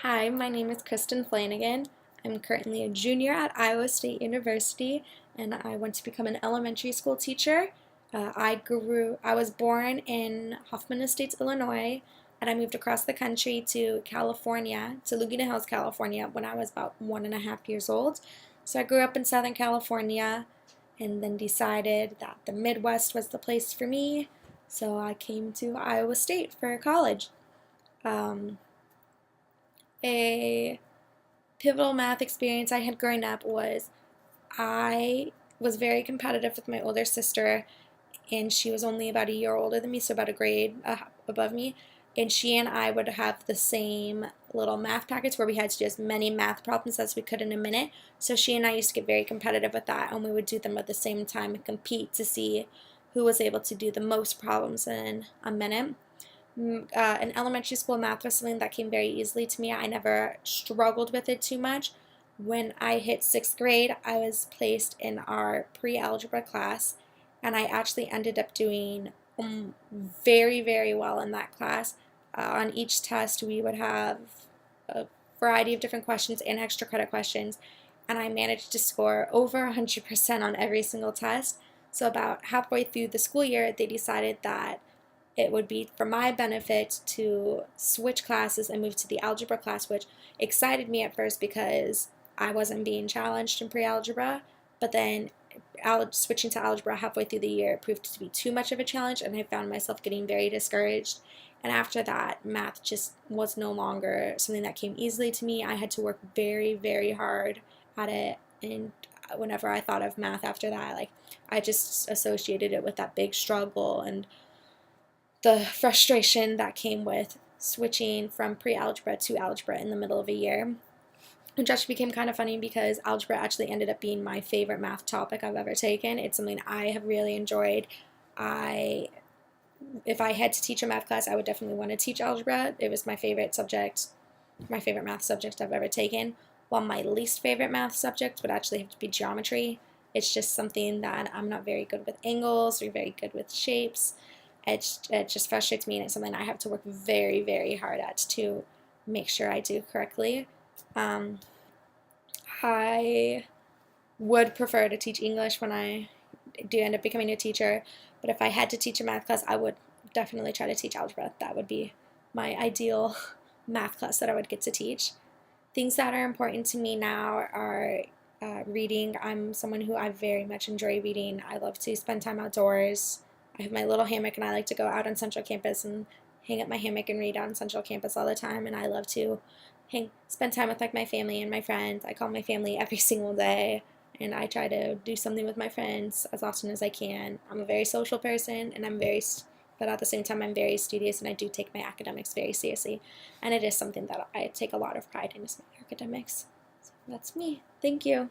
Hi, my name is Kristen Flanagan. I'm currently a junior at Iowa State University, and I want to become an elementary school teacher. I was born in Hoffman Estates, Illinois, and I moved across the country to California, to Laguna Hills, California, when I was about 1.5 years old. So I grew up in Southern California, and then decided that the Midwest was the place for me. So I came to Iowa State for college. Um, a pivotal math experience I had growing up was I was very competitive with my older sister, and she was only about a year older than me, so about a grade above me. And she and I would have the same little math packets where we had to do as many math problems as we could in a minute. So she and I used to get very competitive with that, and we would do them at the same time and compete to see who was able to do the most problems in a minute. In elementary school, math was something that came very easily to me. I never struggled with it too much. When I hit sixth grade, I was placed in our pre-algebra class, and I actually ended up doing very, very well in that class. On each test, we would have a variety of different questions and extra credit questions, and I managed to score over 100% on every single test. So about halfway through the school year, they decided that it would be for my benefit to switch classes and move to the algebra class, which excited me at first because I wasn't being challenged in pre-algebra, but then switching to algebra halfway through the year proved to be too much of a challenge, and I found myself getting very discouraged. And after that, math just was no longer something that came easily to me. I had to work very, very hard at it, and whenever I thought of math after that, like I just associated it with that big struggle and the frustration that came with switching from pre-algebra to algebra in the middle of a year. Which actually became kind of funny because algebra actually ended up being my favorite math topic I've ever taken. It's something I have really enjoyed. I If I had to teach a math class, I would definitely want to teach algebra. It was my favorite subject, my favorite math subject I've ever taken. While my least favorite math subject would actually have to be geometry. It's just something that I'm not very good with angles or very good with shapes. It just frustrates me, and it's something I have to work very, very hard at to make sure I do correctly. Um, I would prefer to teach English when I do end up becoming a teacher, but if I had to teach a math class, I would definitely try to teach algebra. That would be my ideal math class that I would get to teach. Things that are important to me now are reading. I'm someone who I very much enjoy reading. I love to spend time outdoors. I have my little hammock, and I like to go out on Central Campus and hang up my hammock and read on Central Campus all the time. And I love to spend time with like my family and my friends. I call my family every single day, and I try to do something with my friends as often as I can. I'm a very social person, and but at the same time, I'm very studious, and I do take my academics very seriously. And it is something that I take a lot of pride in, is my academics. So that's me. Thank you.